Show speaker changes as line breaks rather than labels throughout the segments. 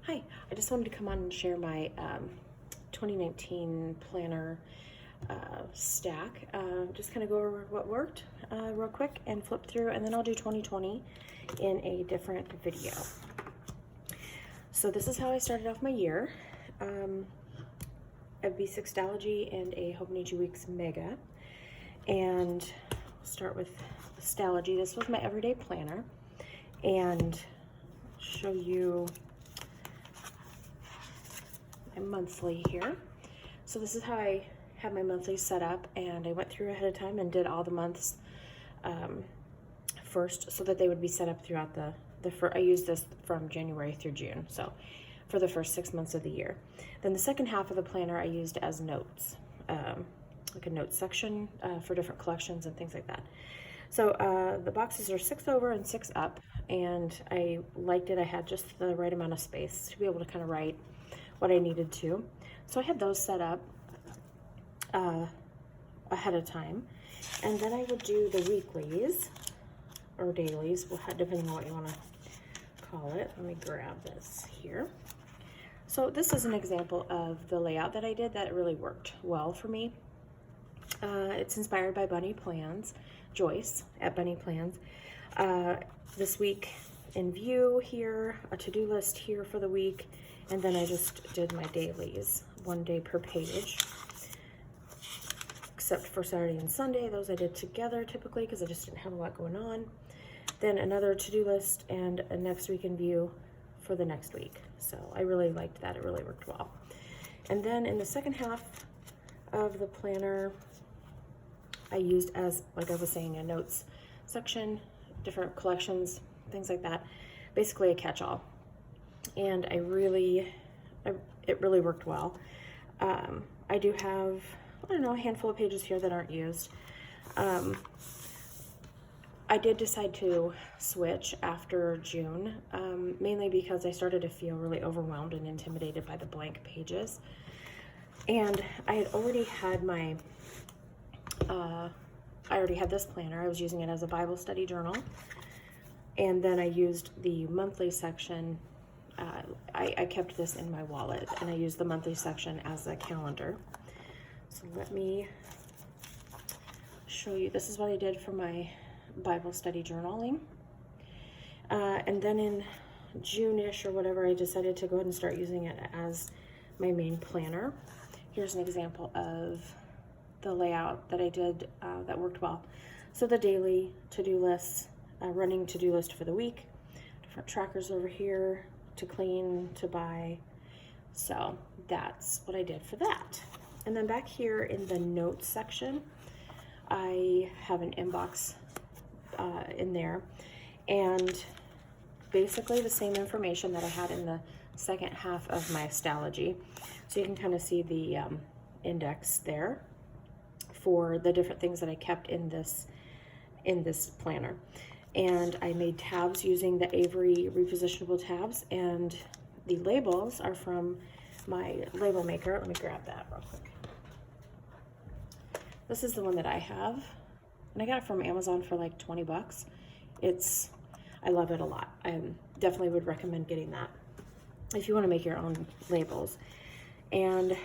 Hi, I just wanted to come on and share my 2019 planner stack. Just kind of go over what worked real quick and flip through, and then I'll do 2020 in a different video. So this is how I started off my year. A B6 Stalogy and a Hobonichi Weeks Mega. And we'll start with Stalogy. This was my everyday planner, and I'll show you my monthly here. So this is how I have my monthly set up, and I went through ahead of time and did all the months first so that they would be set up throughout I used this from January through June, so for the first 6 months of the year. Then the second half of the planner I used as notes, like a notes section for different collections and things like that. So the boxes are 6 over and 6 up, and I liked it. I had just the right amount of space to be able to kind of write what I needed to. So I had those set up ahead of time. And then I would do the weeklies or dailies, depending on what you want to call it. Let me grab this here. So this is an example of the layout that I did that really worked well for me. It's inspired by Bunny Plans, Joyce at Bunny Plans. This week in view here, a to-do list here for the week, and then I just did my dailies, 1 day per page, except for Saturday and Sunday. Those I did together typically because I just didn't have a lot going on. Then another to-do list and a next week in view for the next week. So I really liked that. It really worked well. And then in the second half of the planner, I used, as like I was saying, a notes section, different collections, things like that. Basically a catch-all. And it really worked well. I do have, I don't know, a handful of pages here that aren't used. I did decide to switch after June, mainly because I started to feel really overwhelmed and intimidated by the blank pages. And I had already had my, I already had this planner. I was using it as a Bible study journal. And then I used the monthly section. I kept this in my wallet, and I used the monthly section as a calendar. So let me show you. This is what I did for my Bible study journaling. And then in June-ish or whatever, I decided to go ahead and start using it as my main planner. Here's an example of the layout that I did that worked well. So the daily to-do lists, running to-do list for the week, different trackers over here, to clean, to buy. So that's what I did for that. And then back here in the notes section, I have an inbox in there, and basically the same information that I had in the second half of my Stalogy. So you can kind of see the index there for the different things that I kept in this planner. And I made tabs using the AVERY repositionable tabs, and the labels are from my label maker. Let me grab that real quick. This is the one that I have, and I got it from Amazon for like 20 bucks. I love it a lot. I definitely would recommend getting that if you want to make your own labels. And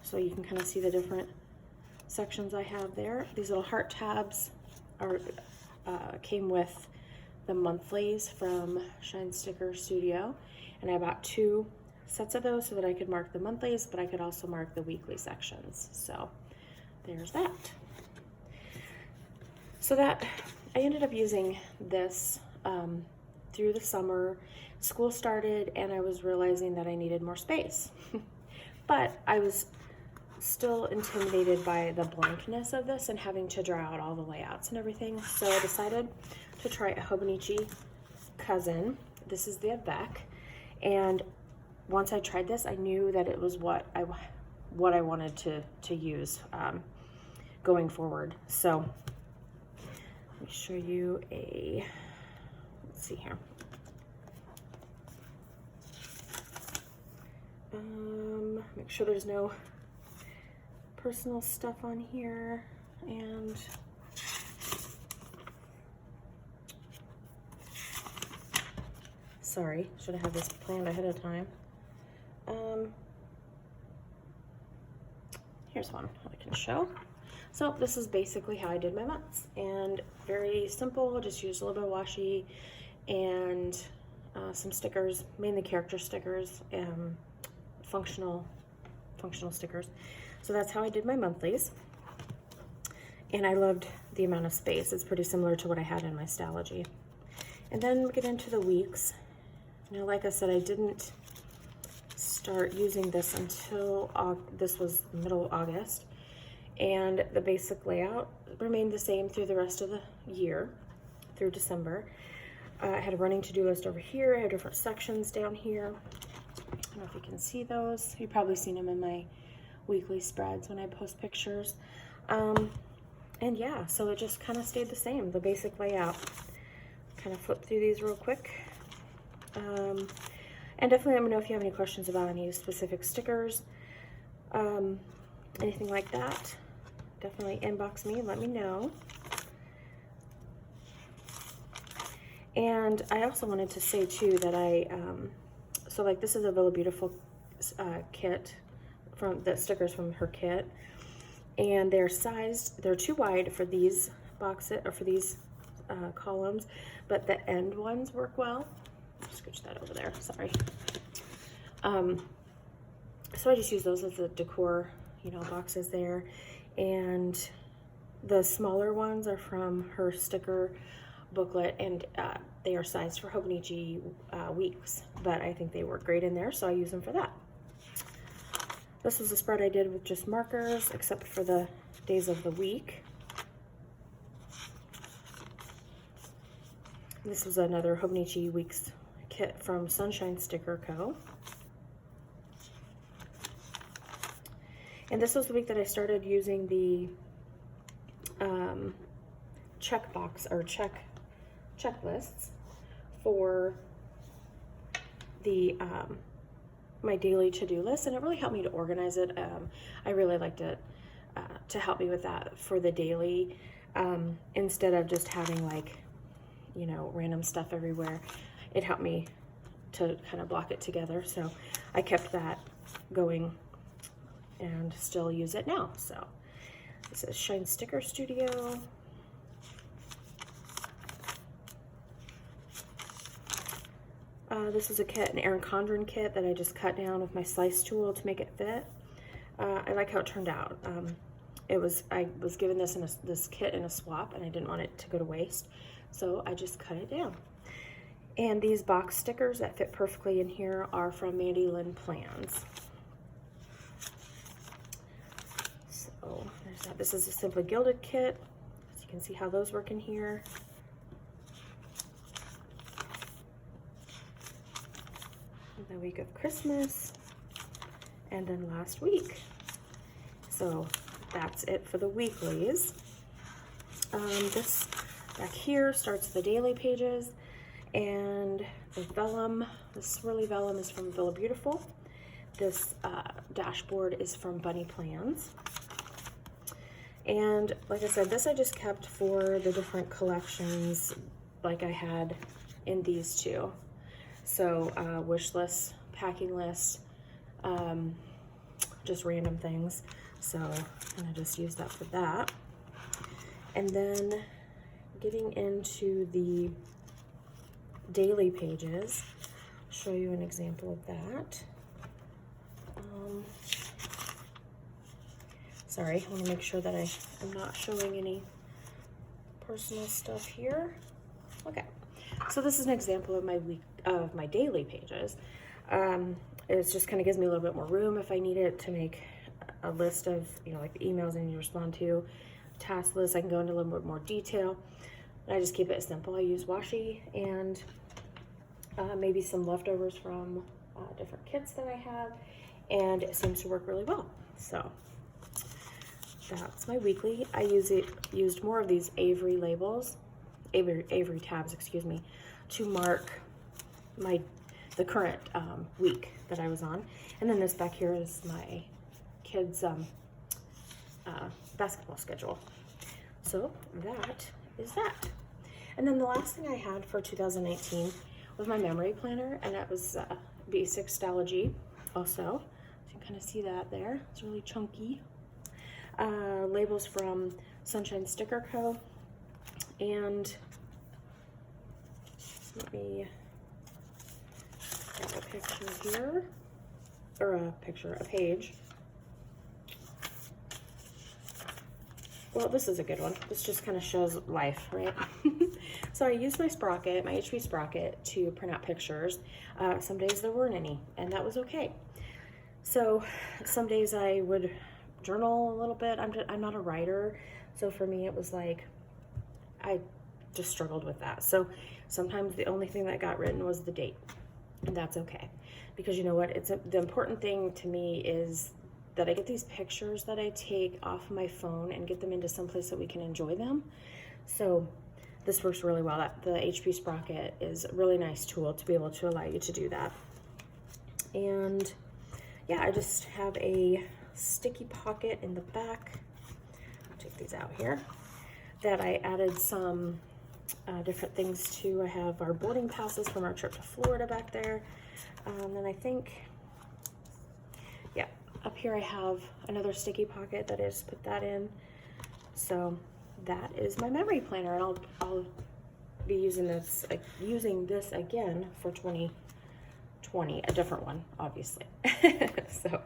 so you can kind of see the different sections I have there. These little heart tabs came with the monthlies from Shine Sticker Studio, and I bought 2 sets of those so that I could mark the monthlies, but I could also mark the weekly sections. So there's that. So that I ended up using this through the summer. School started, and I was realizing that I needed more space, but I was still intimidated by the blankness of this and having to draw out all the layouts and everything. So I decided to try a Hobonichi cousin. This is the Avec, and once I tried this, I knew that it was what I wanted to use going forward. So let me show you let's see here. Make sure there's no personal stuff on here, and sorry, should have had this planned ahead of time. Here's one I can show. So this is basically how I did my months, and very simple. Just used a little bit of washi and some stickers, mainly character stickers, functional stickers. So that's how I did my monthlies, and I loved the amount of space. It's pretty similar to what I had in my Stalogy. And then we get into the weeks. Now, like I said, I didn't start using this until this was middle August, and the basic layout remained the same through the rest of the year, through December. I had a running to-do list over here. I have different sections down here. I don't know if you can see those. You've probably seen them in my weekly spreads when I post pictures. And yeah, so it just kind of stayed the same, the basic layout. Kind of flip through these real quick. And definitely let me know if you have any questions about any specific stickers, anything like that. Definitely inbox me and let me know. And I also wanted to say too that so like this is a Villabeautifful kit, from the stickers from her kit, and they're sized, they're too wide for these boxes or for these columns, but the end ones work well. Scooch that over there, sorry. So I just use those as the decor, you know, boxes there. And the smaller ones are from her sticker booklet, and they are sized for Hobonichi weeks, but I think they work great in there, so I use them for that. This was a spread I did with just markers, except for the days of the week. This was another Hobonichi Weeks kit from Sunshine Sticker Co. And this was the week that I started using the checkbox or checklists for the my daily to-do list, and it really helped me to organize it. I really liked it to help me with that for the daily, instead of just having like, you know, random stuff everywhere. It helped me to kind of block it together, so I kept that going and still use it now. So this is Shine Sticker Studio. This is a kit, an Erin Condren kit that I just cut down with my slice tool to make it fit. I like how it turned out. I was given this kit in a swap, and I didn't want it to go to waste, so I just cut it down. And these box stickers that fit perfectly in here are from Mandy Lynn Plans. So there's that. This is a Simply Gilded kit, so you can see how those work in here. The week of Christmas, and then last week. So that's it for the weeklies. This back here starts the daily pages, and the vellum, the swirly vellum, is from Villabeautifful. This dashboard is from Bunny Plans. And like I said, this I just kept for the different collections like I had in these two. So wish list, packing list, just random things. So I'm gonna just use that for that. And then getting into the daily pages, I'll show you an example of that. Sorry, I want to make sure that I'm not showing any personal stuff here. Okay, so this is an example of my daily pages. It just kind of gives me a little bit more room if I need it to make a list of, you know, like the emails I need to respond to, task list. I can go into a little bit more detail. And I just keep it simple. I use washi and maybe some leftovers from different kits that I have, and it seems to work really well. So that's my weekly. I used more of these AVERY labels, AVERY tabs, excuse me, to mark the current week that I was on. And then this back here is my kids' basketball schedule. So that is that. And then the last thing I had for 2019 was my memory planner, and that was basic Stalogy. also. You can kind of see that there. It's really chunky. Labels from Sunshine Sticker Co. And let me grab a picture here, or a page. Well, this is a good one. This just kind of shows life, right? So I used my Sprocket, my HP Sprocket, to print out pictures. Some days there weren't any, and that was okay. So some days I would journal a little bit. I'm not a writer, so for me it was like, I just struggled with that. So sometimes the only thing that got written was the date, and that's okay. Because you know what, the important thing to me is that I get these pictures that I take off my phone and get them into some place that we can enjoy them. So this works really well. The HP Sprocket is a really nice tool to be able to allow you to do that. And yeah, I just have a sticky pocket in the back. I'll take these out here. That I added some different things to. I have our boarding passes from our trip to Florida back there. And I think, yeah, up here I have another sticky pocket that I just put that in. So that is my memory planner, and I'll be using this again for 2020, a different one, obviously. So,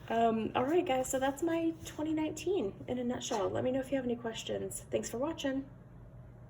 all right, guys, so that's my 2019 in a nutshell. Let me know if you have any questions. Thanks for watching.